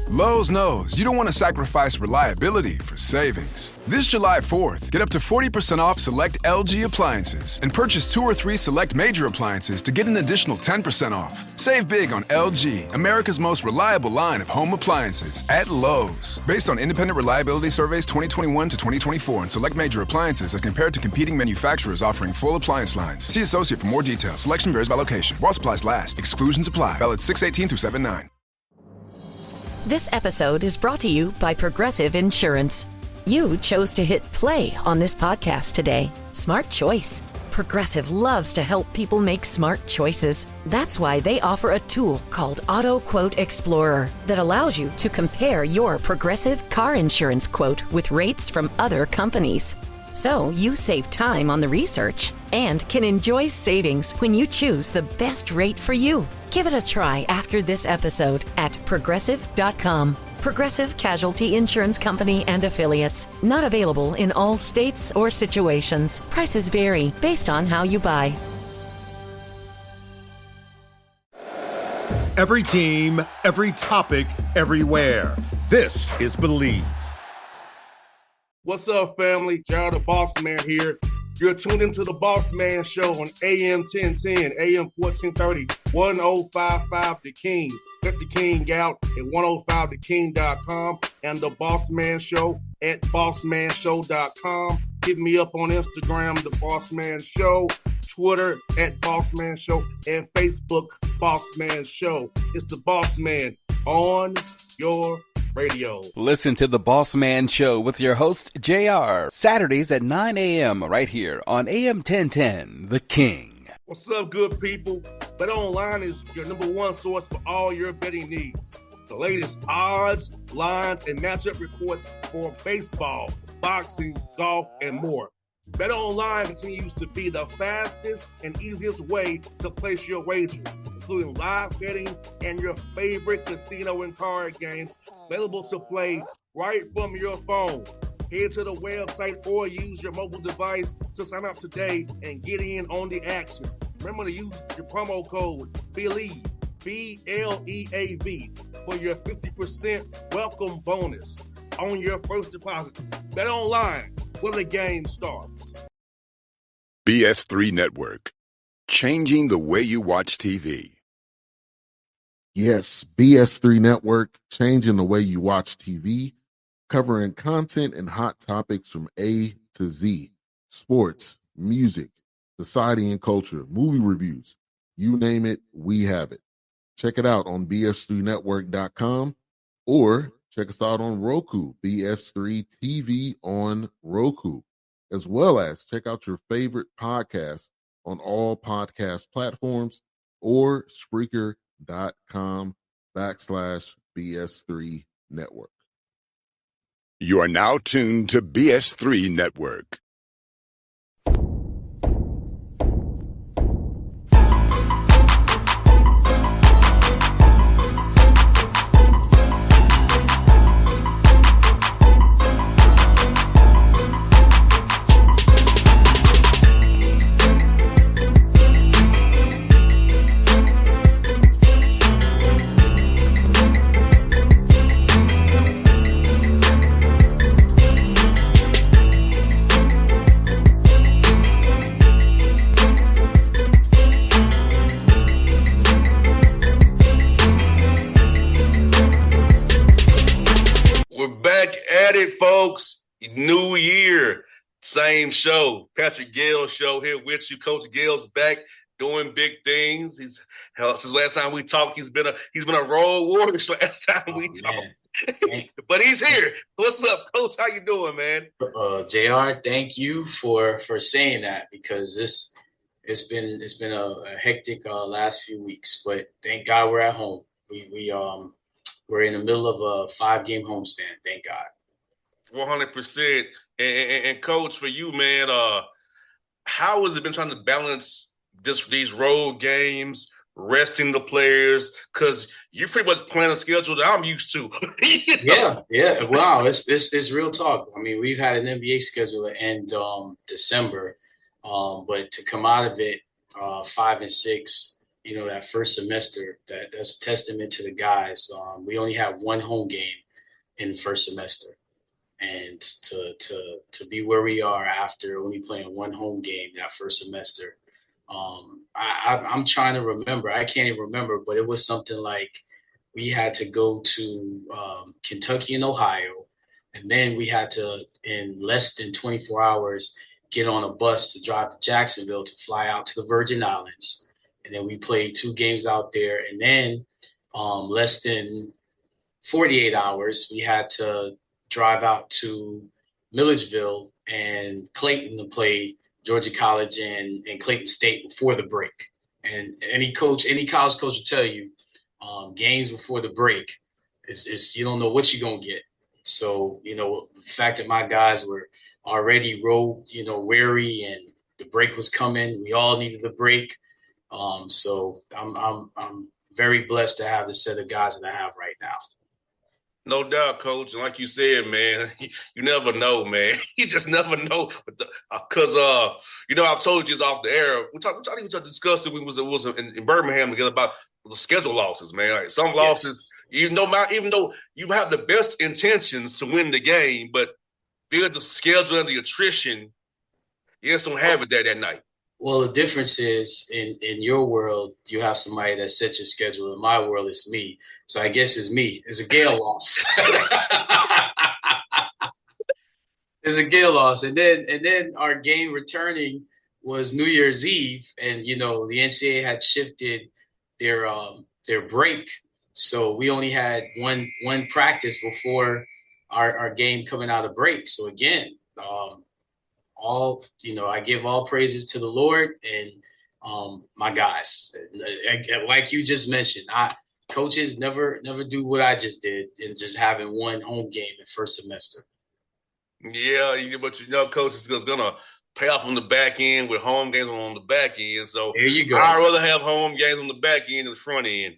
Lowe's knows you don't want to sacrifice reliability for savings. This July 4th, get up to 40% off select LG appliances and purchase 2 or 3 select major appliances to get an additional 10% off. Save big on LG, America's most reliable line of home appliances at Lowe's. Based on independent reliability surveys 2021 to 2024 and select major appliances as compared to competing manufacturers offering full appliance lines. See associate for more details. Selection varies by location. While supplies last. Exclusions apply. Valid 6/18 through 7/9. This episode is brought to you by Progressive Insurance. You chose to hit play on this podcast today. Smart choice. Progressive loves to help people make smart choices. That's why they offer a tool called Auto Quote Explorer that allows you to compare your Progressive car insurance quote with rates from other companies. So you save time on the research and can enjoy savings when you choose the best rate for you. Give it a try after this episode at Progressive.com. Progressive Casualty Insurance Company and Affiliates. Not available in all states or situations. Prices vary based on how you buy. Every team, every topic, everywhere. This is Believe. What's up, family? Gerald the Bossman here. You're tuned into the Bossman Show on AM 1010, AM 1430, 1055 The King. Let the King out at 105theking.com and the Bossman Show at bossmanshow.com. Hit me up on Instagram, The Bossman Show, Twitter at Bossman Show, and Facebook, Bossman Show. It's the Bossman on your radio. Listen to the Bossman Show with your host, JR, Saturdays at 9 a.m. right here on AM 1010, The King. What's up, good people? BetOnline is your number one source for all your betting needs. The latest odds, lines, and matchup reports for baseball, boxing, golf, and more. BetOnline continues to be the fastest and easiest way to place your wagers, including live betting and your favorite casino and card games available to play right from your phone. Head to the website or use your mobile device to sign up today and get in on the action. Remember to use your promo code BELIEVE, BLEAV, for your 50% welcome bonus on your first deposit. BetOnline, where the game starts. BS3 Network, changing the way you watch TV. Yes, BS3 Network, changing the way you watch TV, covering content and hot topics from A to Z, sports, music, society and culture, movie reviews, you name it, we have it. Check it out on bs3network.com or check us out on Roku, BS3 TV on Roku, as well as check out your favorite podcasts on all podcast platforms or Spreaker.com/BS3 Network. You are now tuned to BS3 Network. Folks, new year, same show. Patrick Gayle show here with you. Coach Gayle's back doing big things. Since last time we talked, he's been a road warrior. Last time we talked, but he's here. What's up, Coach? How you doing, man? JR, thank you for saying that, because it's been a hectic last few weeks, but thank God we're at home. We're in the middle of a 5-game homestand. Thank God. 100%. And Coach, for you, man, how has it been trying to balance these road games, resting the players? Because you're pretty much playing a schedule that I'm used to. Yeah. Wow, it's real talk. I mean, we've had an NBA schedule that end December, but to come out of it 5-6, that first semester, that's a testament to the guys. We only had one home game in the first semester. And to be where we are after only playing one home game that first semester, I'm trying to remember. I can't even remember, but it was something like we had to go to Kentucky and Ohio, and then we had to, in less than 24 hours, get on a bus to drive to Jacksonville to fly out to the Virgin Islands. And then we played 2 games out there. And then less than 48 hours, we had to drive out to Milledgeville and Clayton to play Georgia College and Clayton State before the break. And any college coach will tell you, games before the break is you don't know what you're going to get. So, the fact that my guys were already weary and the break was coming, we all needed the break. So I'm very blessed to have the set of guys that I have right now. No doubt, Coach. And like you said, man, you never know, man. You just never know. Because, I've told you this off the air. We discussed it when we was in Birmingham together about the schedule losses, man. Like some losses, even though you have the best intentions to win the game, but via the schedule and the attrition, you just don't have it that night. Well, the difference is in your world, you have somebody that sets your schedule. In my world, it's me. So I guess it's me. It's a Gayle loss. It's a Gayle loss. And then our game returning was New Year's Eve. And, the NCAA had shifted their break. So we only had one practice before our game coming out of break. So again, I give all praises to the Lord and my guys. Like you just mentioned, coaches never do what I just did and just having one home game in first semester. Yeah, but coach is going to pay off on the back end with home games on the back end. So there you go. I'd rather have home games on the back end than the front end.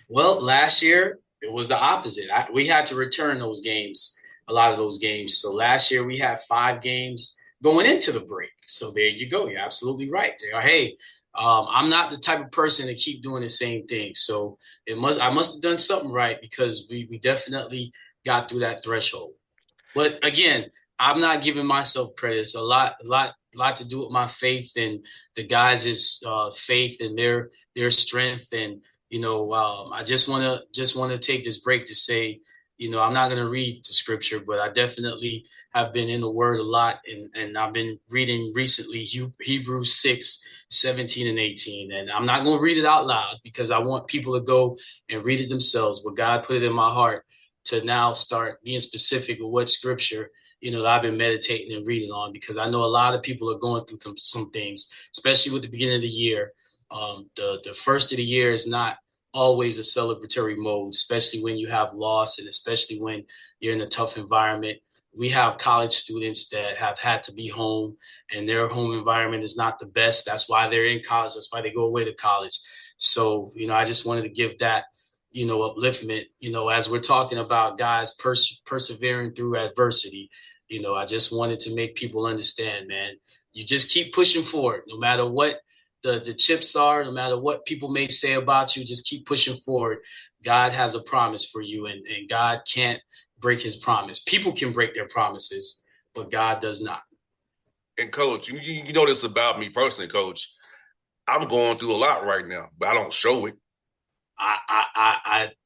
Well, last year it was the opposite. We had to return those games, a lot of those games. So last year we had 5 games going into the break. So there you go. You're absolutely right. Hey, I'm not the type of person to keep doing the same thing. So I must have done something right because we definitely got through that threshold. But again, I'm not giving myself credit. It's a lot to do with my faith and the guys' faith and their strength. And I just want to take this break to say, I'm not going to read the scripture, but I definitely have been in the Word a lot, and I've been reading recently Hebrews 6:17 and 18. And I'm not going to read it out loud because I want people to go and read it themselves. But God put it in my heart to now start being specific with what scripture that I've been meditating and reading on, because I know a lot of people are going through some things, especially with the beginning of the year. The first of the year is not always a celebratory mode, especially when you have loss and especially when you're in a tough environment. We have college students that have had to be home and their home environment is not the best. That's why they're in college. That's why they go away to college. So, I just wanted to give that, upliftment, as we're talking about guys persevering through adversity. I just wanted to make people understand, man, you just keep pushing forward, no matter what the chips are, no matter what people may say about you, just keep pushing forward. God has a promise for you, and God can't break his promise. People can break their promises, but God does not. And Coach, you know this about me personally, Coach. I'm going through a lot right now, but I don't show it.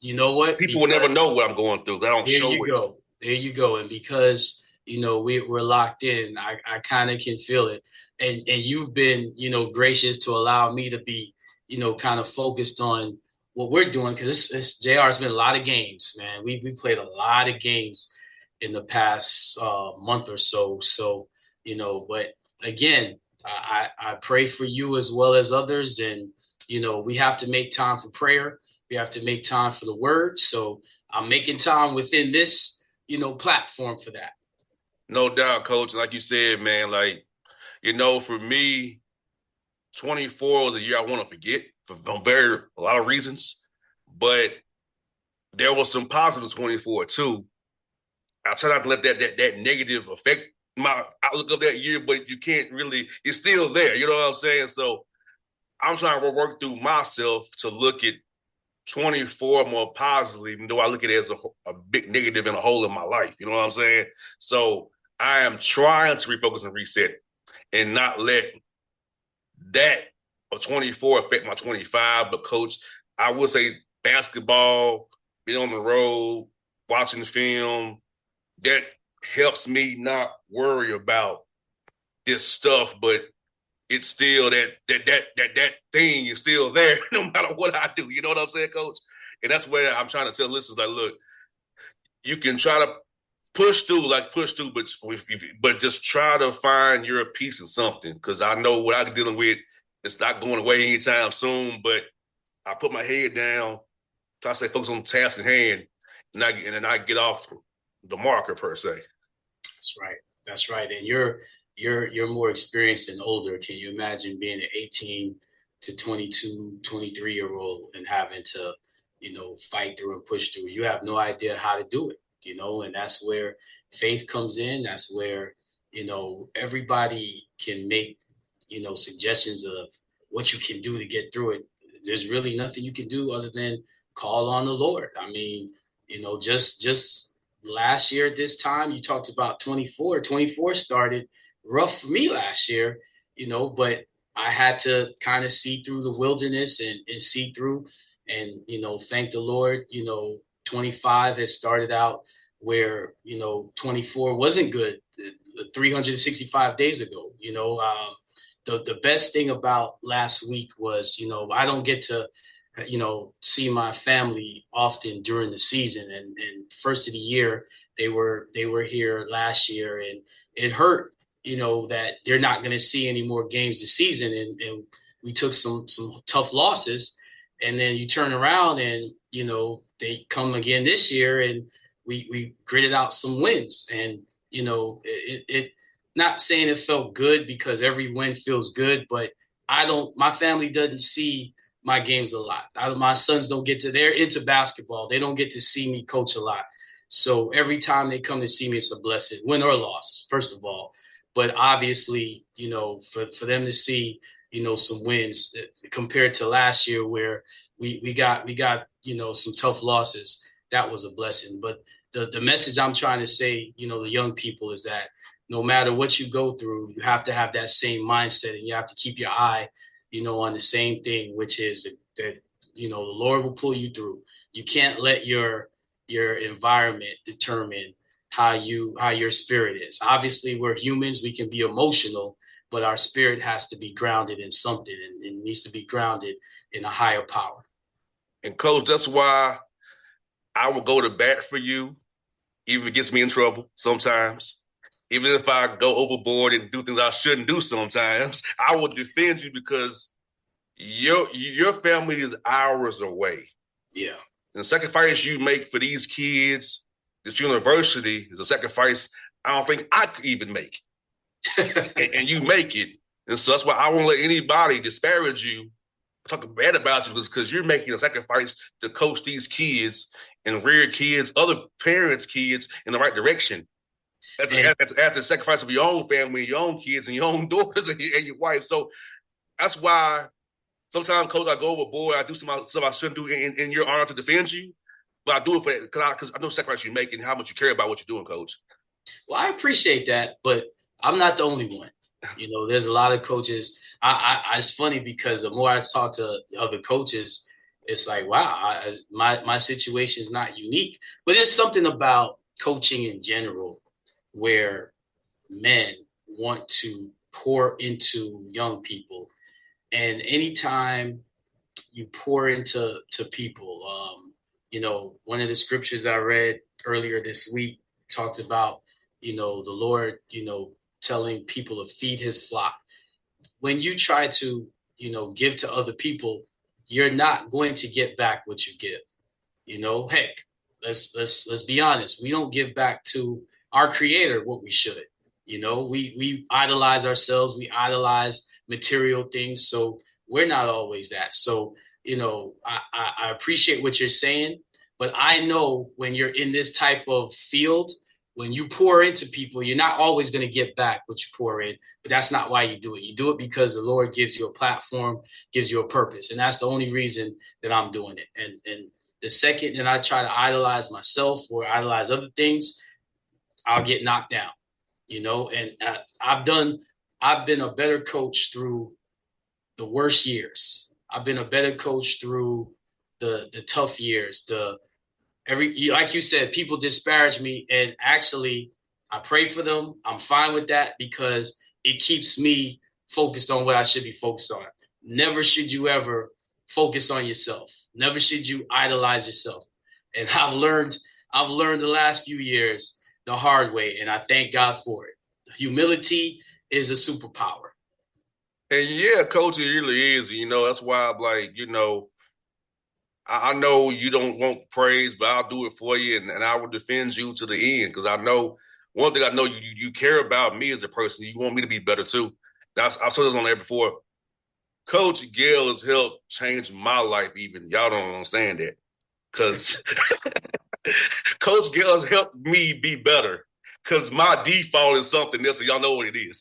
You know what? People will never know what I'm going through. I don't show it. There you go. And because, we're locked in, I kind of can feel it. And you've been, gracious to allow me to be, kind of focused on what we're doing, because JR's been a lot of games, man. We played a lot of games in the past month or so. So, but again, I pray for you as well as others. And, we have to make time for prayer. We have to make time for the word. So I'm making time within this, platform for that. No doubt, Coach. Like you said, man, for me, 24 was a year I want to forget for a lot of reasons. But there was some positive 24 too. I try not to let that negative affect my outlook of that year, but you can't really, it's still there. You know what I'm saying? So I'm trying to work through myself to look at 24 more positively, even though I look at it as a big negative and a hole in my life. You know what I'm saying? So I am trying to refocus and reset and not let that of 24 affect my 25. But coach, I would say basketball, being on the road, watching film, that helps me not worry about this stuff, but it's still that thing is still there no matter what I do. You know what I'm saying, coach? And that's where I'm trying to tell listeners, like, look, you can try to push through, but just try to find your piece in something. Because I know what I'm dealing with, it's not going away anytime soon, but I put my head down, try to stay focused on the task at hand, and then I get off the marker per se. That's right. That's right. And you're more experienced and older. Can you imagine being an 18 to 22, 23-year-old and having to, fight through and push through? You have no idea how to do it, and that's where faith comes in. That's where, everybody can make, suggestions of what you can do to get through it. There's really nothing you can do other than call on the Lord. I mean, just last year at this time, you talked about 24. 24 started rough for me last year, but I had to kind of see through the wilderness and see through and, thank the Lord. 25 has started out where, 24 wasn't good 365 days ago. The best thing about last week was, I don't get to, see my family often during the season. And first of the year, they were here last year, and it hurt, that they're not going to see any more games this season. And we took some tough losses, and then you turn around and, they come again this year, and we gritted out some wins. And, it not saying it felt good, because every win feels good, but my family doesn't see my games a lot. My sons they're into basketball. They don't get to see me coach a lot. So every time they come to see me, it's a blessing, win or loss, first of all. But obviously, for them to see, some wins compared to last year where we got, some tough losses, that was a blessing. But the message I'm trying to say, the young people, is that no matter what you go through, you have to have that same mindset, and you have to keep your eye, on the same thing, which is that, the Lord will pull you through. You can't let your environment determine how your spirit is. Obviously, we're humans. We can be emotional, but our spirit has to be grounded in something, and it needs to be grounded in a higher power. And coach, that's why I will go to bat for you, even if it gets me in trouble sometimes. Even if I go overboard and do things I shouldn't do sometimes, I will defend you, because your family is hours away. Yeah. And the sacrifice you make for these kids, this university, is a sacrifice I don't think I could even make. and you make it. And so that's why I won't let anybody disparage you, talk bad about you, because you're making a sacrifice to coach these kids and rear kids, other parents' kids, in the right direction. After the sacrifice of your own family, your own kids, and your own daughters and your wife. So that's why sometimes, coach, I go overboard. I do some stuff I shouldn't do in your honor to defend you. But I do it because I know the sacrifice you make and how much you care about what you're doing, coach. Well, I appreciate that, but I'm not the only one. There's a lot of coaches. It's funny, because the more I talk to other coaches, it's like, wow, my situation is not unique. But there's something about coaching in general where men want to pour into young people. And anytime you pour into people, one of the scriptures I read earlier this week talked about, the Lord, telling people to feed his flock. When you try to, give to other people, you're not going to get back what you give. Heck, let's be honest. We don't give back to our creator what we should. We idolize ourselves. We idolize material things. So we're not always that. So, I appreciate what you're saying, but I know when you're in this type of field, when you pour into people, you're not always going to get back what you pour in, but that's not why you do it. You do it because the Lord gives you a platform, gives you a purpose. And that's the only reason that I'm doing it. And the second that I try to idolize myself or idolize other things, I'll get knocked down, and I've been a better coach through the worst years. I've been a better coach through the tough years, like you said, people disparage me, and actually I pray for them. I'm fine with that because it keeps me focused on what I should be focused on. Never should you ever focus on yourself. Never should you idolize yourself. And I've learned the last few years the hard way, and I thank God for it. Humility is a superpower. And yeah, coach, it really is. That's why I'm like, I know you don't want praise, but I'll do it for you, and I will defend you to the end because I know one thing I know you care about me as a person. You want me to be better too. I've said this on there before. Coach Gayle has helped change my life even. Y'all don't understand that because Coach Gayle has helped me be better because my default is something else, so y'all know what it is.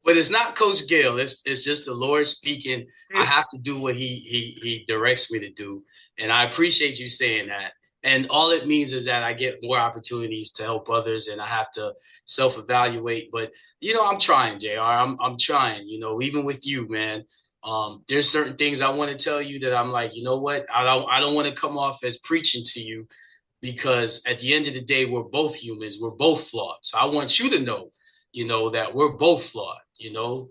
But it's not Coach Gayle. It's just the Lord speaking. I have to do what he directs me to do. And I appreciate you saying that. And all it means is that I get more opportunities to help others, and I have to self-evaluate. But, I'm trying, JR. I'm trying, even with you, man. There's certain things I want to tell you that I'm like, you know what? I don't want to come off as preaching to you because at the end of the day, we're both humans. We're both flawed. So I want you to know, that we're both flawed,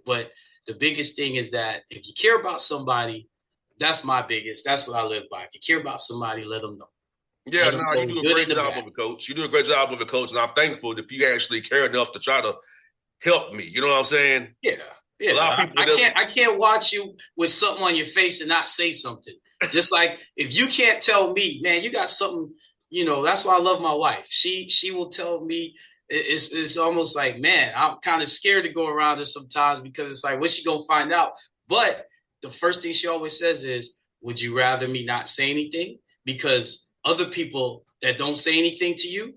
but the biggest thing is that if you care about somebody, that's what I live by. If you care about somebody, let them know. Yeah, you do a great job of it, coach. You do a great job of it, coach, and I'm thankful that you actually care enough to try to help me. You know what I'm saying? Yeah. A lot of people I can't watch you with something on your face and not say something. Just like if you can't tell me, man, you got something, that's why I love my wife. She will tell me. It's almost like, man, I'm kind of scared to go around her sometimes because it's like, what's she going to find out? But the first thing she always says is, would you rather me not say anything? Because other people that don't say anything to you,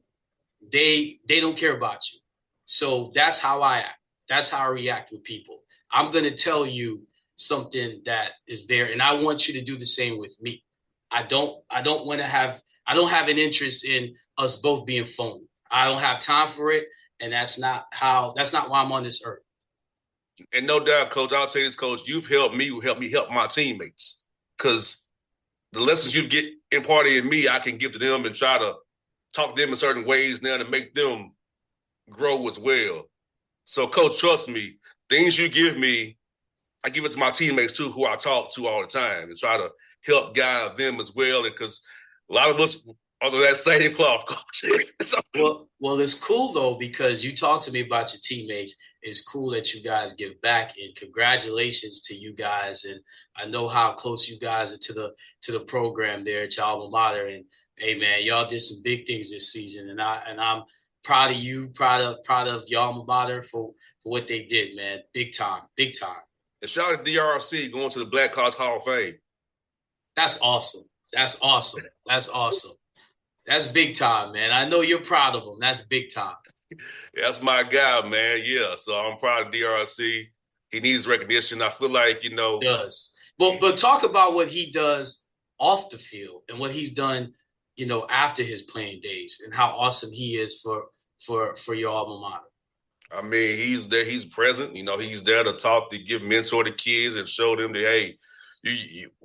they don't care about you. So that's how I act. That's how I react with people. I'm going to tell you something that is there, and I want you to do the same with me. I don't have an interest in us both being phony. I don't have time for it, and that's not why I'm on this earth. And no doubt, coach, I'll tell you this, coach, you've helped me help my teammates because the lessons you get imparted in me, I can give to them and try to talk to them in certain ways now to make them grow as well. So, coach, trust me, things you give me, I give it to my teammates too, who I talk to all the time and try to help guide them as well. Because a lot of us are that same cloth, coach. So, well, it's cool though because you talk to me about your teammates. It's cool that you guys give back, and congratulations to you guys. And I know how close you guys are to the program there at your alma mater. And hey, man, y'all did some big things this season, and I'm proud of you, proud of your alma mater for what they did, man. Big time. And shout out to DRC going to the Black College Hall of Fame. That's awesome. That's big time, man. I know you're proud of him. That's big time. That's my guy, man. Yeah, so I'm proud of DRC. He needs recognition. I feel like, He does. But talk about what he does off the field and what he's done, after his playing days and how awesome he is for your alma mater. I mean, he's there. He's present. He's there to talk, to give mentor to kids and show them that, hey,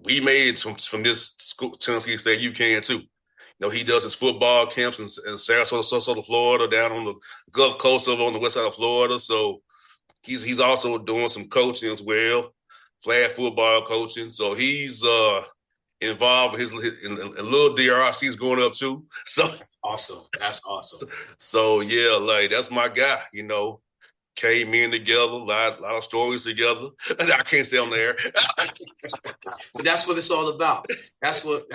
we made it from this school, Tennessee State. You can too. He does his football camps in Sarasota, Florida, down on the Gulf Coast over on the west side of Florida. So he's also doing some coaching as well, flag football coaching. So he's involved in little DRC's going up too. So That's awesome. So yeah, that's my guy. Came in together, a lot of stories together. I can't say on the air, but that's what it's all about. That's what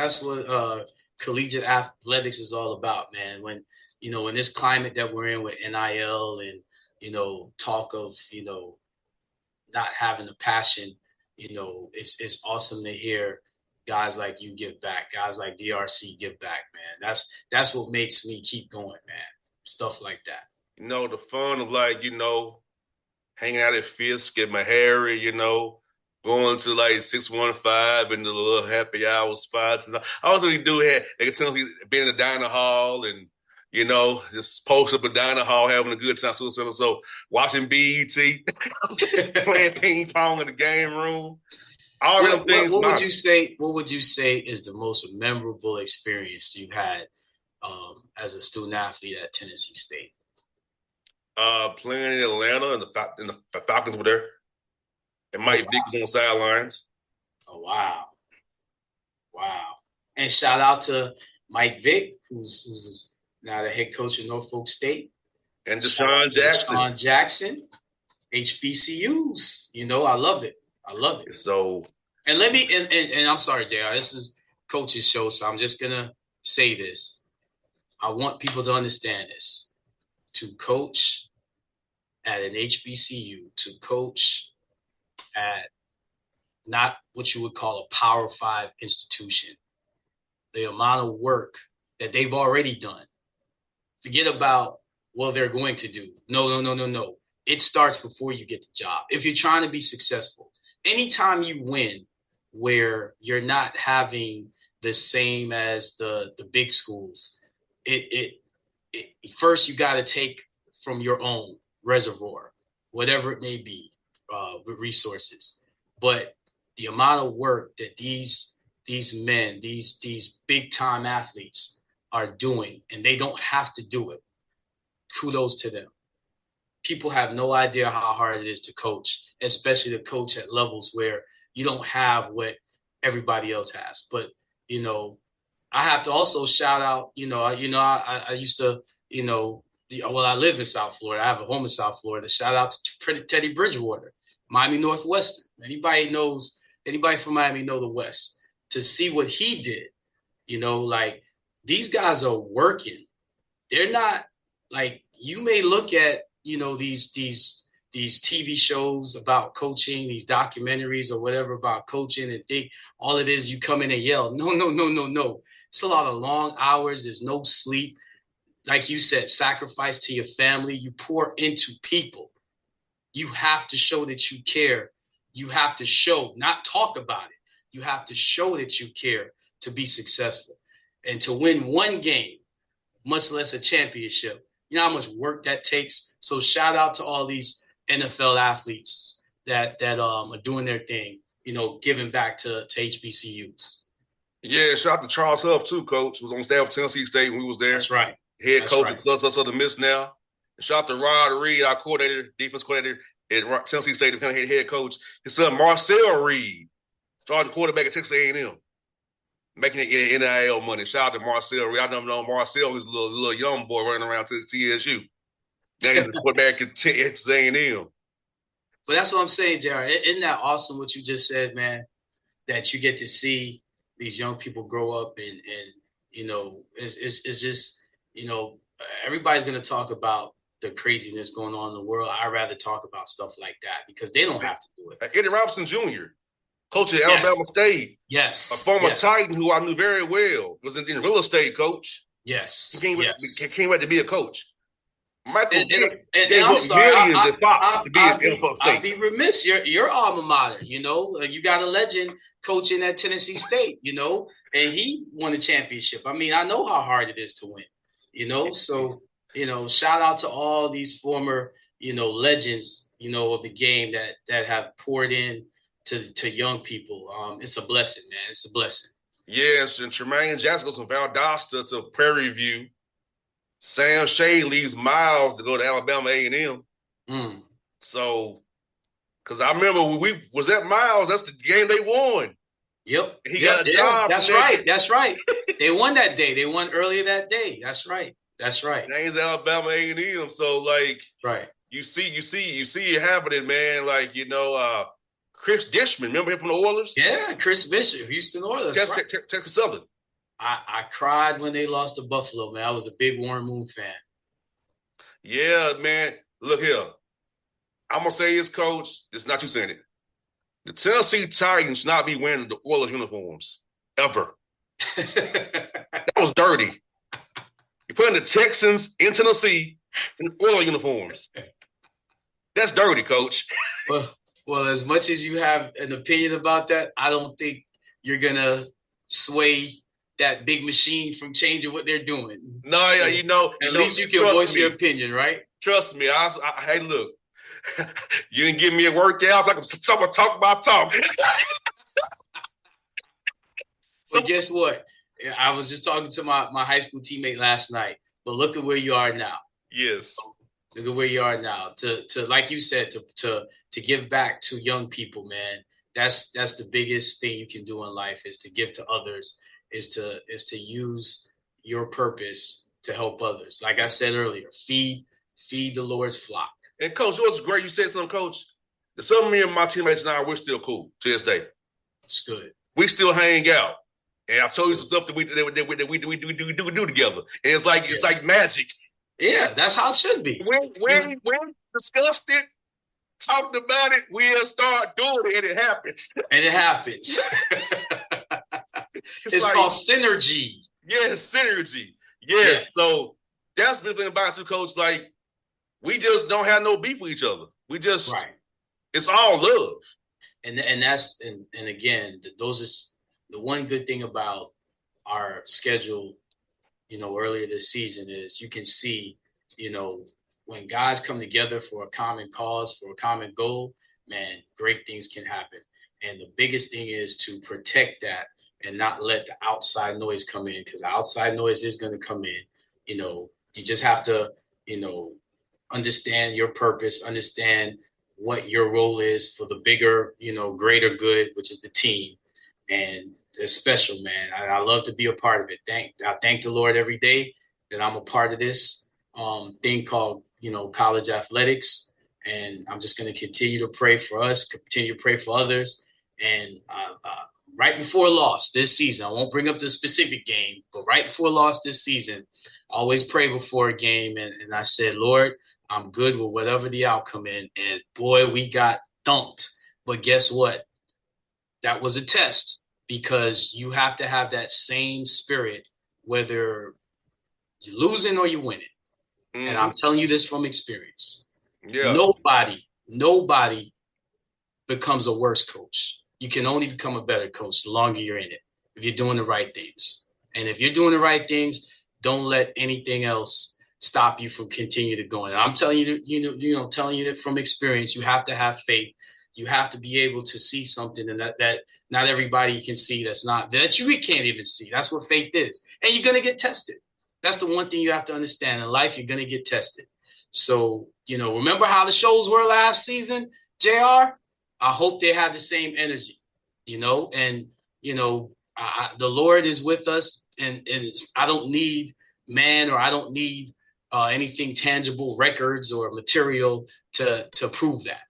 collegiate athletics is all about, man. When in this climate that we're in with NIL and talk of not having a passion, it's awesome to hear guys like you give back, guys like DRC give back, man. That's what makes me keep going, man. Stuff like that. The fun of hanging out at Fisk and Meharry, going to like 615 and the little happy hour spots. And also we they could tell me being in the dining hall and, just post up a dining hall, having a good time. So watching BET, playing ping pong in the game room. All them things. What would you say is the most memorable experience you had as a student athlete at Tennessee State? Playing in Atlanta and the Falcons were there. And Mike Vick was on the sidelines. Oh, wow. And shout out to Mike Vick, who's now the head coach of Norfolk State. And Deshaun Jackson, HBCUs. I love it. So, and let me, and I'm sorry, JR, this is Coach's show, so I'm just going to say this. I want people to understand this. To coach at an HBCU, to coach at not what you would call a Power 5 institution, the amount of work that they've already done. Forget about what they're going to do. No. It starts before you get the job. If you're trying to be successful, anytime you win where you're not having the same as the big schools, it first you got to take from your own reservoir, whatever it may be, resources. But the amount of work that these men, these big time athletes are doing, and they don't have to do it. Kudos to them. People have no idea how hard it is to coach, especially to coach at levels where you don't have what everybody else has. But, I have to also shout out, I used to, I live in South Florida. I have a home in South Florida. Shout out to Teddy Bridgewater, Miami Northwestern. Anybody from Miami know the West. To see what he did, these guys are working. They're not like, you may look at, these TV shows about coaching, these documentaries or whatever about coaching, and think all it is you come in and yell. No. It's a lot of long hours. There's no sleep. Like you said, sacrifice to your family. You pour into people. You have to show that you care. You have to show, not talk about it. You have to show that you care to be successful. And to win one game, much less a championship, you know how much work that takes? So shout out to all these NFL athletes that are doing their thing, giving back to HBCUs. Yeah, shout out to Charles Huff too, coach. Was on staff of Tennessee State when we was there. That's right. Head coach of us of the Miss now. And shout out to Rod Reed, our coordinator, defense coordinator at Tennessee State, the head coach. His son Marcel Reed, starting quarterback at Texas A&M, making it NIL money. Shout out to Marcel Reed. I don't know Marcel was a little young boy running around to TSU. Now he's the quarterback at Texas A&M. But that's what I'm saying, Jared. Isn't that awesome what you just said, man? That you get to see these young people grow up and it's just, everybody's going to talk about the craziness going on in the world. I'd rather talk about stuff like that because they don't have to do it. Eddie Robinson Jr., coach at Alabama State. Yes. A former Titan who I knew very well, was in real estate coach. Yes. He came back to be a coach. Michael and I'm sorry, millions at Fox to be at Norfolk State. I'd be remiss. Your alma mater, you got a legend coaching at Tennessee State, and he won a championship. I mean, I know how hard it is to win, so, shout out to all these former, legends, of the game that have poured in to young people. It's a blessing, man. It's a blessing. Yes, and Tremaine Jackson goes from Valdosta to Prairie View. Sam Shea leaves Miles to go to Alabama A&M. So, because I remember when we was at Miles, that's the game they won. Yep. He got a job. That's right. They won that day. They won earlier that day. That's right. Now he's Alabama A&M. So, right. You see it happening, man. Chris Dishman, remember him from the Oilers? Yeah, Chris Bishop, Houston Oilers. Texas Southern. I cried when they lost to Buffalo, man. I was a big Warren Moon fan. Yeah, man. Look here. I'm going to say this, Coach. It's not you saying it. The Tennessee Titans should not be wearing the Oilers uniforms. ever. That was dirty. You're putting the Texans in Tennessee in oil uniforms. That's dirty, Coach. Well, as much as you have an opinion about that, I don't think you're going to sway that big machine from changing what they're doing. No, so at least you can voice your opinion, right? Trust me. Hey, look, you didn't give me a workout, so I'm going to talk about talk. So guess what? I was just talking to my high school teammate last night, but look at where you are now. Yes. Look at where you are now. To like you said, to give back to young people, man. That's the biggest thing you can do in life, is to give to others, is to use your purpose to help others. Like I said earlier, feed the Lord's flock. And Coach, it was great. You said something, Coach. Some of me and my teammates now, we're still cool to this day. It's good. We still hang out. And I've told you the stuff that we do together. And it's like magic. Yeah, that's how it should be. We discussed it, talked about it, we'll start doing it, and it happens. It's like, called synergy. Yes, synergy. Yes. Yeah. So that's the thing about it too, Coach. Like, we just don't have no beef with each other. We just It's all love. And again, those are the one good thing about our schedule, earlier this season, is you can see, when guys come together for a common cause, for a common goal, man, great things can happen. And the biggest thing is to protect that and not let the outside noise come in, because the outside noise is going to come in. You just have to, understand your purpose, understand what your role is for the bigger, greater good, which is the team. And it's special, man. I love to be a part of it. I thank the Lord every day that I'm a part of this thing called, college athletics. And I'm just going to continue to pray for us, continue to pray for others. And right before loss this season, I won't bring up the specific game, but right before loss this season, I always pray before a game. And I said, Lord, I'm good with whatever the outcome is. And boy, we got thumped. But guess what? That was a test, because you have to have that same spirit, whether you're losing or you're winning. Mm-hmm. And I'm telling you this from experience. Yeah. Nobody becomes a worse coach. You can only become a better coach the longer you're in it, if you're doing the right things. And if you're doing the right things, don't let anything else stop you from continue to go. And I'm telling you, telling you that from experience, you have to have faith. You have to be able to see something and that not everybody can see, that you can't even see. That's what faith is. And you're going to get tested. That's the one thing you have to understand. In life, you're going to get tested. So, remember how the shows were last season, JR? I hope they have the same energy, and, the Lord is with us, and I don't need man, or I don't need anything tangible, records or material to prove that.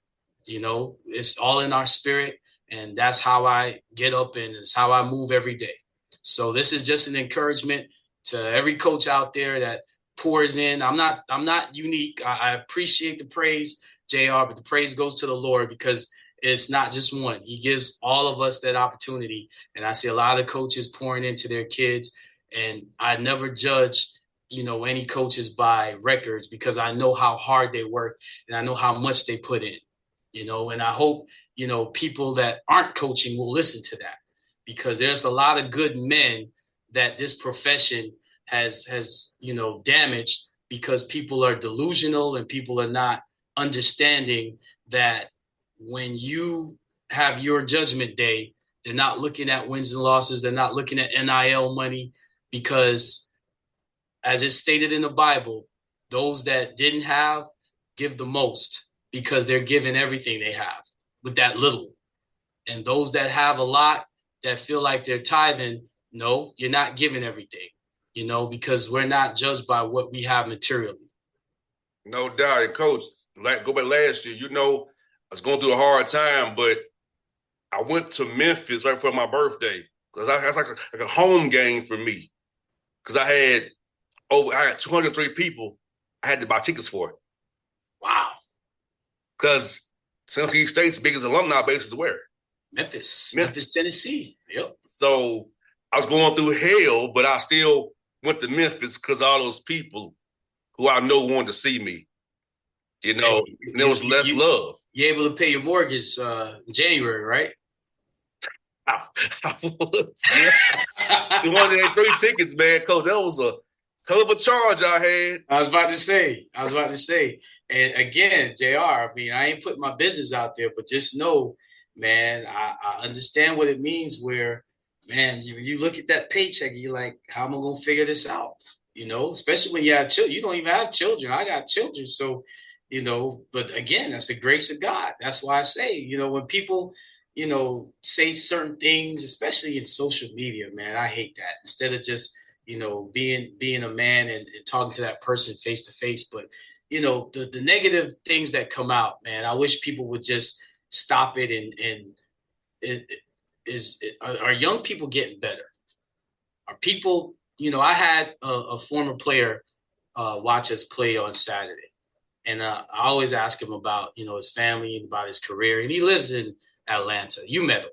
It's all in our spirit, and that's how I get up, and it's how I move every day. So this is just an encouragement to every coach out there that pours in. I'm not unique. I appreciate the praise, JR, but the praise goes to the Lord, because it's not just one. He gives all of us that opportunity. And I see a lot of coaches pouring into their kids, and I never judge, any coaches by records, because I know how hard they work and I know how much they put in, and I hope, people that aren't coaching will listen to that, because there's a lot of good men that this profession has damaged, because people are delusional and people are not understanding that when you have your judgment day, they're not looking at wins and losses. They're not looking at NIL money, because as it's stated in the Bible, those that didn't have give the most, because they're giving everything they have with that little. And those that have a lot, that feel like they're tithing, no, you're not giving everything, because we're not judged by what we have materially. No doubt. And Coach, go back last year, I was going through a hard time, but I went to Memphis right before my birthday, because that's like a home game for me, because I had 203 people I had to buy tickets for. Wow. Because Tennessee State's biggest alumni base is where? Memphis, Tennessee. Yep. So I was going through hell, but I still went to Memphis because all those people who I know wanted to see me. And there was less love. You able to pay your mortgage in January, right? I was, yeah. 203 tickets, man, Coach. That was a hell of a charge I had. I was about to say. And again, JR, I mean, I ain't putting my business out there, but just know, man, I understand what it means where, man, you look at that paycheck and you're like, how am I going to figure this out? Especially when you have children. You don't even have children. I got children. So, but again, that's the grace of God. That's why I say, when people, say certain things, especially in social media, man, I hate that. Instead of just, being a man and talking to that person face to face. But, the negative things that come out, man, I wish people would just stop it. Are young people getting better? Are people, I had a former player watch us play on Saturday. And I always ask him about, his family, about his career. And he lives in Atlanta. You met him.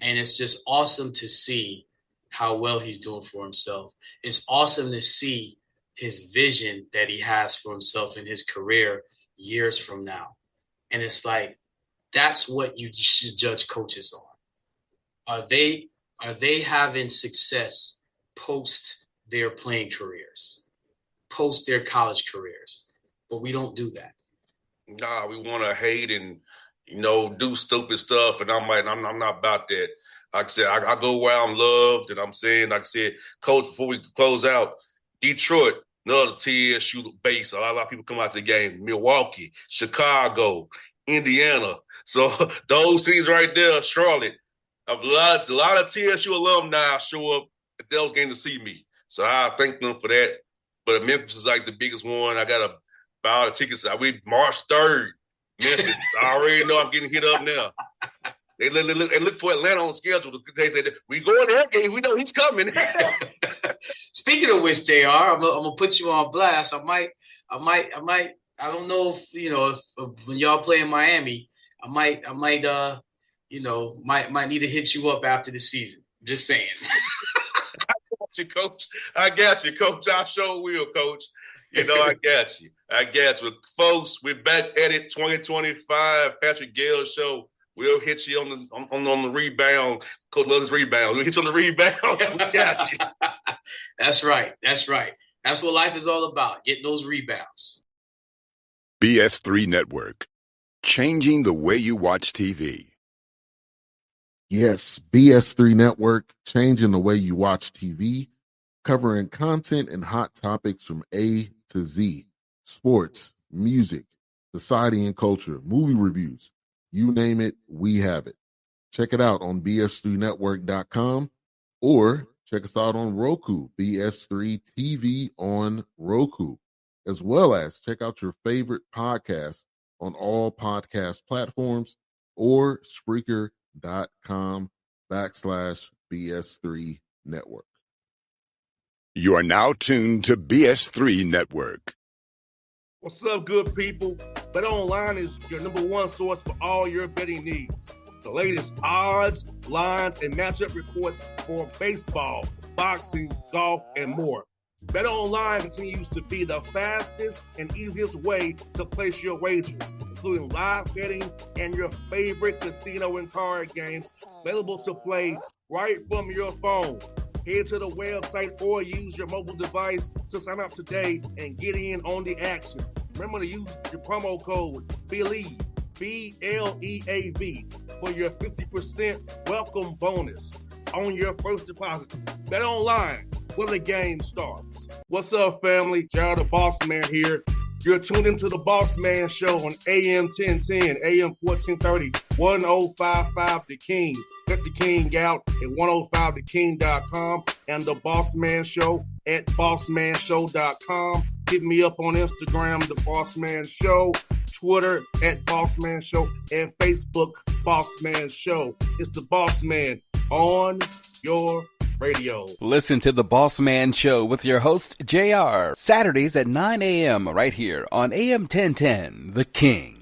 And it's just awesome to see how well he's doing for himself. It's awesome to see his vision that he has for himself in his career years from now. And it's like, that's what you should judge coaches on. Are they having success post their playing careers, post their college careers? But we don't do that. Nah, we want to hate and, do stupid stuff. And I'm not about that. Like I said, I go where I'm loved. And I'm saying, like I said, Coach, before we close out, Detroit, another TSU base. A lot of people come out to the game. Milwaukee, Chicago, Indiana. So those cities right there, Charlotte, a lot of TSU alumni show up at those games to see me. So I thank them for that. But Memphis is like the biggest one. I got to buy all the tickets. We March 3rd, Memphis. I already know I'm getting hit up now. They look for Atlanta on schedule. They say, we going there game. We know he's coming. Speaking of which, JR, I'm gonna put you on blast. I might. I don't know if when y'all play in Miami, I might need to hit you up after the season. Just saying. I got you, Coach. I sure will, Coach. I got you. Folks, we're back at it 2025. Patrick Gayle Show. We'll hit you on the rebound. Coach loves rebound. We'll hit you on the rebound. We got you. That's right. That's what life is all about, getting those rebounds. BS3 Network. Changing the way you watch TV. Yes, BS3 Network, changing the way you watch TV, covering content and hot topics from A to Z, sports, music, society and culture, movie reviews, you name it, we have it. Check it out on bs3network.com or check us out on Roku, BS3 TV on Roku, as well as check out your favorite podcasts on all podcast platforms or Spreaker.com/BS3 Network. You are now tuned to BS3 Network. What's up, good people? Bet Online is your number one source for all your betting needs. The latest odds, lines, and matchup reports for baseball, boxing, golf, and more. Bet Online continues to be the fastest and easiest way to place your wagers, including live betting and your favorite casino and card games available to play right from your phone. Head to the website or use your mobile device to sign up today and get in on the action. Remember to use your promo code BELIEVE, BLEAV, for your 50% welcome bonus on your first deposit. Bet Online, where the game starts. What's up, family? Jared the Bossman here. You're tuned into the Bossman Show on AM 1010, AM 1430, 1055 The King. Check The King out at 105theking.com and the Bossman Show at bossmanshow.com. Hit me up on Instagram, The Bossman Show, Twitter at Bossman Show, and Facebook, Bossman Show. It's the Bossman on your radio. Listen to The Bossman Show with your host, JR, Saturdays at 9 a.m. right here on AM 1010, The King.